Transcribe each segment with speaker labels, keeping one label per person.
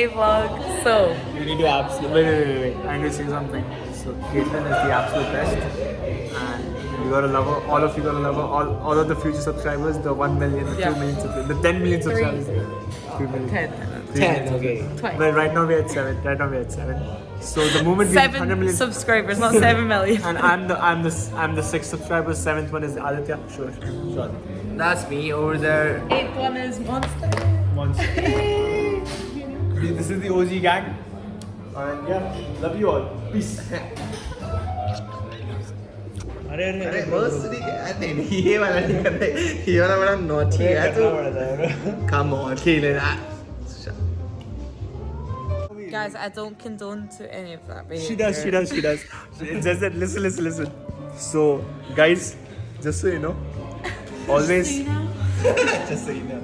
Speaker 1: Hey vlog. So
Speaker 2: You need to absolutely wait. I'm going to say something. So Caitlin is the absolute best, and you gotta love her. All of you gotta love her. All of the future subscribers, the 1 million, the 2 million subscribers, the 10 million subscribers, 3 million,
Speaker 1: 10.
Speaker 2: okay.
Speaker 1: 20.
Speaker 2: But right now we're at 7. Right now we're at 7. So the moment we hit 100
Speaker 1: 7
Speaker 2: million
Speaker 1: subscribers, not 7 million.
Speaker 2: and I'm the 6th subscriber. 7th one is Aditya. Sure.
Speaker 3: That's me over there.
Speaker 1: 8th one is Monster.
Speaker 2: This is the OG gang. And yeah, love you all. Peace.
Speaker 3: अरे बस नहीं ये वाला नहीं करना ये वाला बड़ा नॉटी है तो come on खेल ना
Speaker 1: Guys, I don't condone to any of that behavior.
Speaker 2: She does. It's just that, listen. So, guys, just so you know, always, just so you know,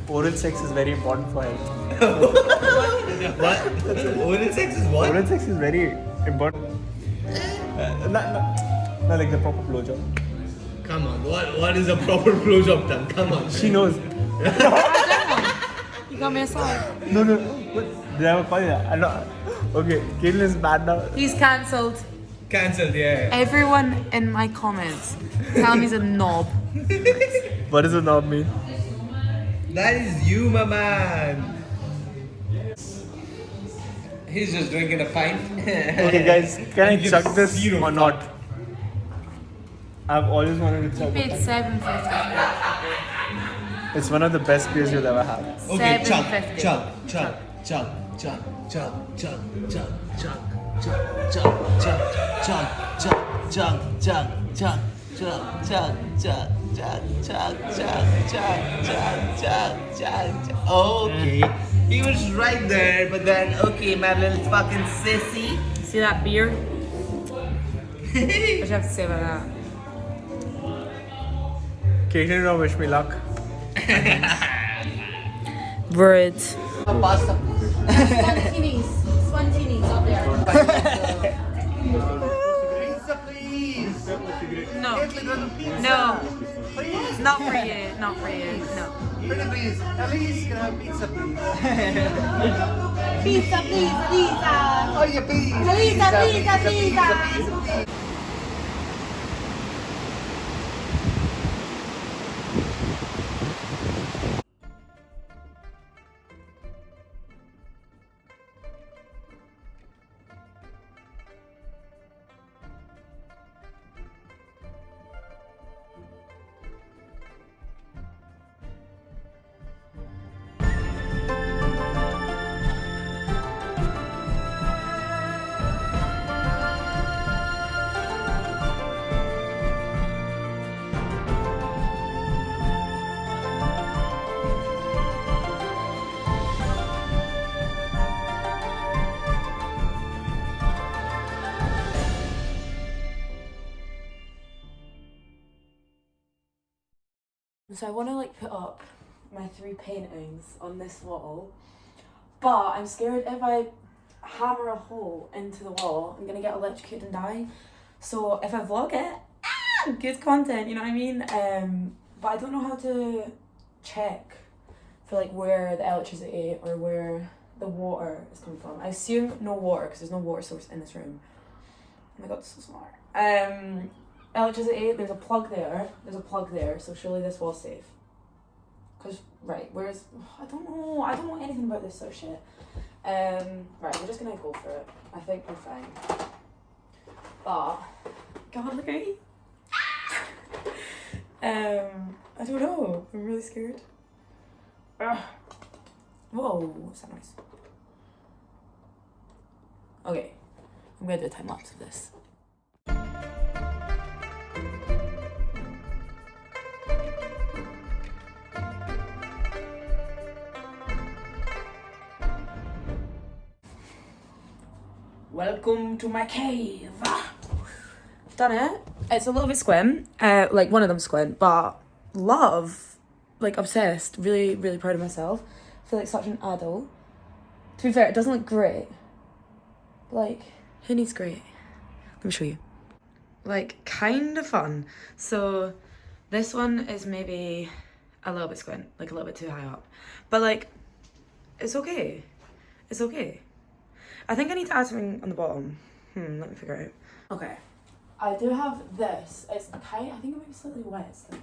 Speaker 2: oral sex is very important for health.
Speaker 3: what oral sex is what
Speaker 2: Oral sex is very important. Not like the proper blowjob.
Speaker 3: come on what is a proper blowjob done come on
Speaker 2: She knows.
Speaker 1: You got me aside.
Speaker 2: No. What? Did I ever call you that? I know. Okay, Caitlin is bad now.
Speaker 1: He's cancelled.
Speaker 3: cancelled yeah
Speaker 1: Everyone in my comments tell me he's a knob.
Speaker 2: What does a knob mean?
Speaker 3: that is you my man he's just drinking a pint
Speaker 2: Okay, guys, can I chuck this or not? I've always wanted to chuck
Speaker 1: Paid
Speaker 2: it.
Speaker 1: $7.50.
Speaker 2: It's one of the best beers you'll ever have.
Speaker 3: okay chug
Speaker 1: $7.50.
Speaker 3: Okay, he was right there, but then okay, my little fucking sissy.
Speaker 1: See that beer? What do you have to say about that?
Speaker 2: Caitlin, don't wish me luck.
Speaker 1: Words.
Speaker 4: Spontinis up there.
Speaker 1: No. Not for you. No.
Speaker 4: Pizza, please, pizza.
Speaker 3: Oh yeah,
Speaker 4: Pizza.
Speaker 1: So I want to put up my 3 paintings on this wall, but I'm scared if I hammer a hole into the wall, I'm gonna get electrocuted and die. So if I vlog it, good content, you know what I mean? But I don't know how to check for where the electricity or where the water is coming from. I assume no water because there's no water source in this room. Oh my god, so smart. Electricity, there's a plug there, so surely this wall's safe. Cause where's I don't know anything about this sort of shit. We're just gonna go for it. I think we're fine. But God, look at me. I don't know. I'm really scared. Whoa, what's that noise? Okay, I'm gonna do a time lapse of this. Welcome to my cave. Done it. It's a little bit squint. One of them squint, but love, obsessed. Really, really proud of myself. I feel like such an adult. To be fair, it doesn't look great. But who needs great? Let me show you. Kind of fun. So this one is maybe a little bit squint, a little bit too high up. But It's okay. It's okay. I think I need to add something on the bottom. Let me figure it out. Okay. I do have this. It's kind. I think it might be slightly wet still.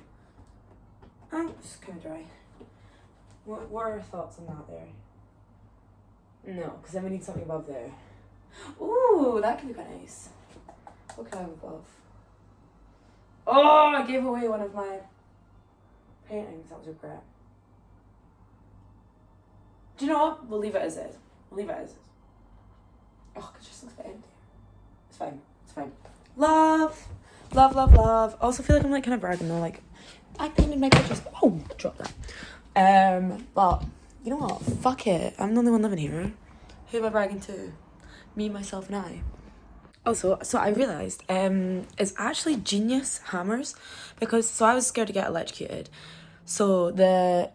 Speaker 1: It's kind of dry. What are your thoughts on that there? No, because then we need something above there. Ooh, that could be quite nice. What can I have above? Oh, I gave away one of my paintings. That was a regret. Do you know what? We'll leave it as is. We'll leave it as is. Oh, it just looks a bit empty. It's fine. It's fine. Love. Love, love, love. I also feel like I'm like kind of bragging though. Like, I painted my pictures. Oh, drop that. But you know what? Fuck it. I'm the only one living here. Who am I bragging to? Me, myself, and I. Also, so I realised it's actually genius hammers because I was scared to get electrocuted. So the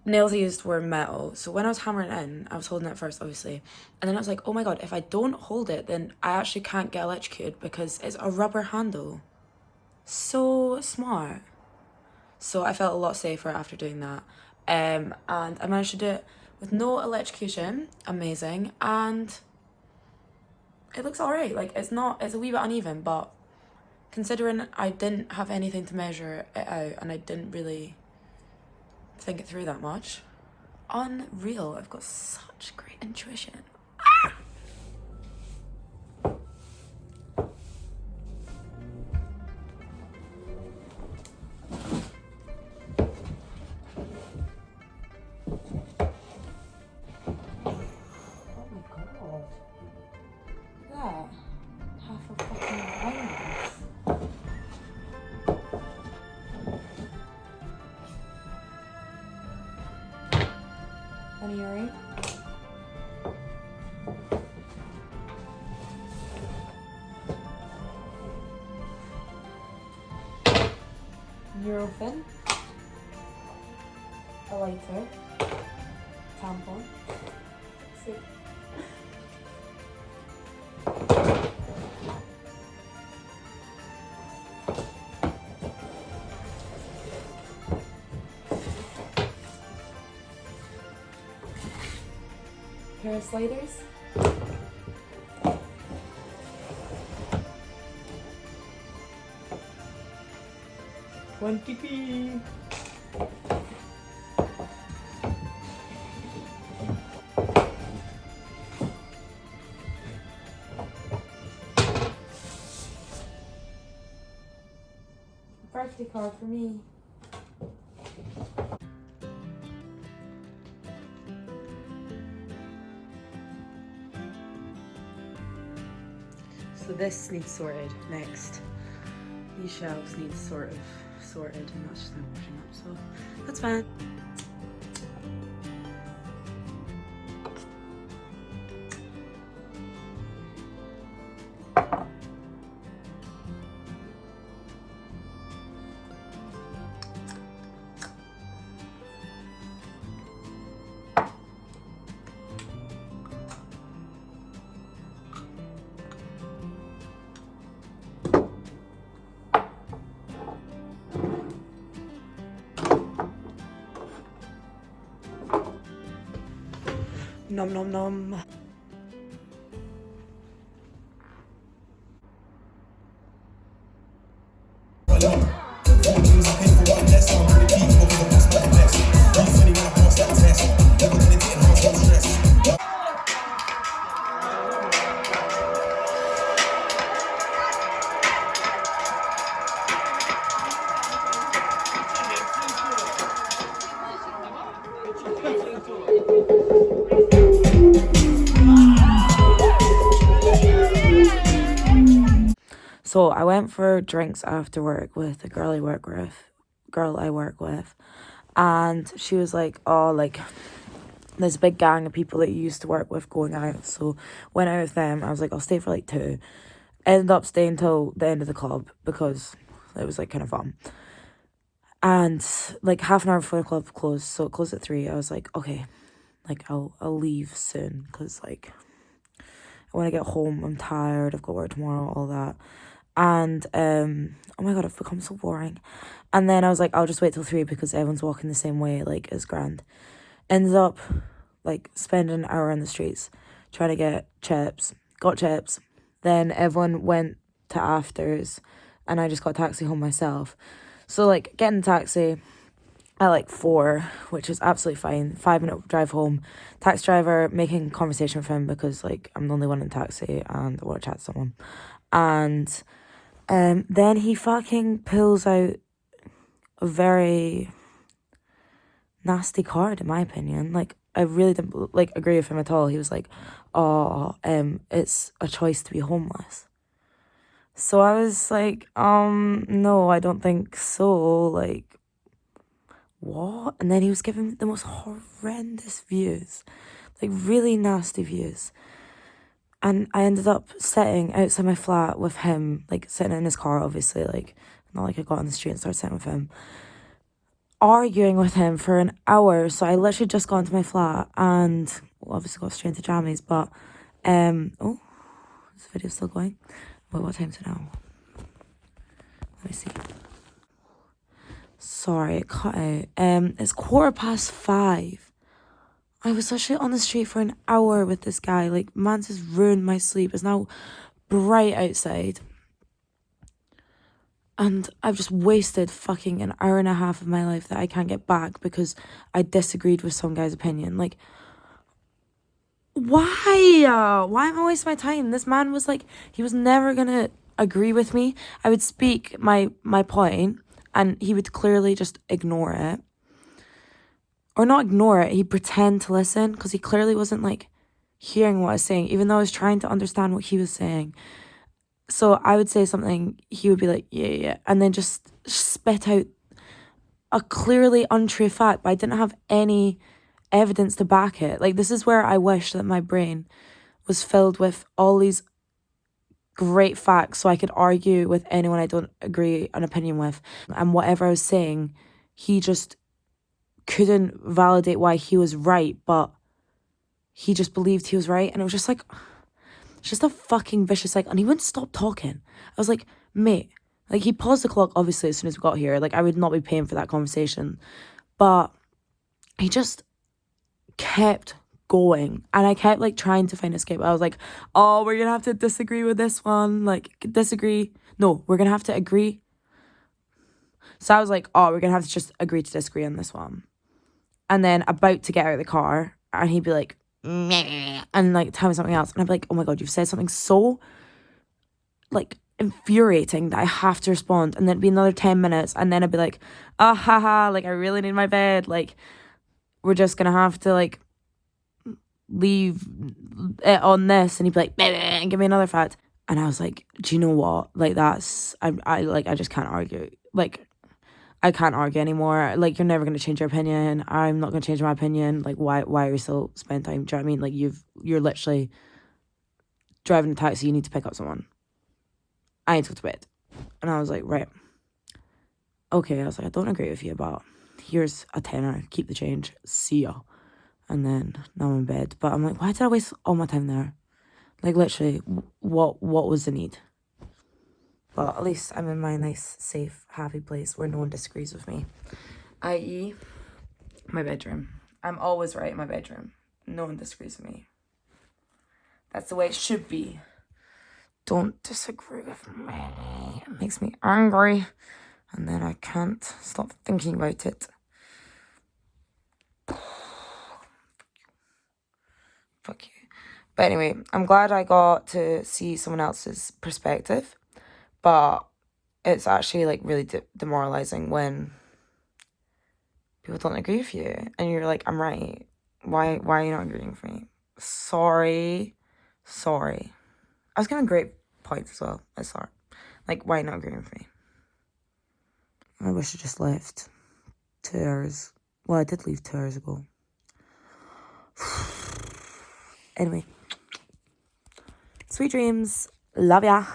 Speaker 1: nails I used were metal. So when I was hammering in, I was holding it first, obviously. And then I was like, oh my god, if I don't hold it, then I actually can't get electrocuted because it's a rubber handle. So smart. So I felt a lot safer after doing that. And I managed to do it with no electrocution. Amazing. And it looks alright. Like, it's a wee bit uneven, but considering I didn't have anything to measure it out and I didn't really think it through that much, unreal. I've got such great intuition. Honey, you alright? Nurofen, a lighter, tampon. See. Pair of sliders. One TP. Birthday card for me. So this needs sorted next. These shelves need sorted, and that's just now washing up, so that's fine. Nom nom nom. So I went for drinks after work with a girl I work with, and she was like, oh, like, there's a big gang of people that you used to work with going out, so went out with them. I was like, I'll stay for like 2. Ended up staying till the end of the club because it was like kind of fun. And like half an hour before the club closed, so it closed at 3, I was like, okay, like I'll leave soon because like I want to get home. I'm tired. I've got work tomorrow, all that. And oh my god, I've become so boring. And then I was like, I'll just wait till 3 because everyone's walking the same way, like it's grand. Ended up like spend an hour in the streets trying to get chips. Got chips. Then everyone went to afters and I just got a taxi home myself. So like getting a taxi at like 4, which is absolutely fine. 5-minute drive home. Taxi driver making conversation with him because like I'm the only one in the taxi and I want to chat to someone. And then he fucking pulls out a very nasty card, in my opinion. Like, I really didn't like agree with him at all. He was like, "Oh, it's a choice to be homeless." So I was like, no, I don't think so. Like, what? And then he was giving the most horrendous views, like really nasty views. And I ended up sitting outside my flat with him, like sitting in his car, obviously, like not like I got on the street and started sitting with him, arguing with him for an hour. So I literally just got into my flat and obviously got straight into jammies. But oh, this video's still going. Wait, what time is it now? Let me see. Sorry, it cut out. It's 5:15. I was literally on the street for an hour with this guy. Like, man just ruined my sleep. It's now bright outside. And I've just wasted fucking an hour and a half of my life that I can't get back because I disagreed with some guy's opinion. Like, why? Why am I wasting my time? This man was like, he was never gonna agree with me. I would speak my point and he would clearly just ignore it. Or not ignore it, he'd pretend to listen because he clearly wasn't like hearing what I was saying, even though I was trying to understand what he was saying. So I would say something, he would be like, yeah, and then just spit out a clearly untrue fact, but I didn't have any evidence to back it. Like, this is where I wish that my brain was filled with all these great facts so I could argue with anyone I don't agree an opinion with. And whatever I was saying, he just couldn't validate why he was right, but he just believed he was right. And it was just like, it's just a fucking vicious cycle. And he wouldn't stop talking. I was like, mate, like, he paused the clock obviously as soon as we got here. Like, I would not be paying for that conversation, but he just kept going. And I kept like trying to find escape. I was like, oh, we're gonna have to disagree with this one. Like, disagree. No, we're gonna have to agree. So I was like, oh, we're gonna have to just agree to disagree on this one. And then about to get out of the car, and he'd be like, meh, and like tell me something else. And I'd be like, oh my God, you've said something so like infuriating that I have to respond. And then it'd be another 10 minutes. And then I'd be like, ah, haha, like I really need my bed. Like, we're just gonna have to like leave it on this. And he'd be like, meh, meh, and give me another fact. And I was like, do you know what? Like, that's, I just can't argue. Like, I can't argue anymore. Like, you're never going to change your opinion. I'm not going to change my opinion. Like, why are you still spending time? Do you know what I mean? Like, you're literally driving a taxi. You need to pick up someone. I need to go to bed. And I was like, right. Okay. I was like, I don't agree with you, but here's a tenner. Keep the change. See ya. And then now I'm in bed. But I'm like, why did I waste all my time there? Like, literally, what was the need? But at least I'm in my nice, safe, happy place where no one disagrees with me. I.e., my bedroom. I'm always right in my bedroom. No one disagrees with me. That's the way it should be. Don't disagree with me. It makes me angry. And then I can't stop thinking about it. Fuck you. But anyway, I'm glad I got to see someone else's perspective. But it's actually like really demoralizing when people don't agree with you and you're like, I'm right. Why are you not agreeing with me? Sorry. I was giving great points as well. I saw it. Like, why are you not agreeing with me? I wish I just left 2 hours. Well, I did leave 2 hours ago. Anyway. Sweet dreams. Love ya.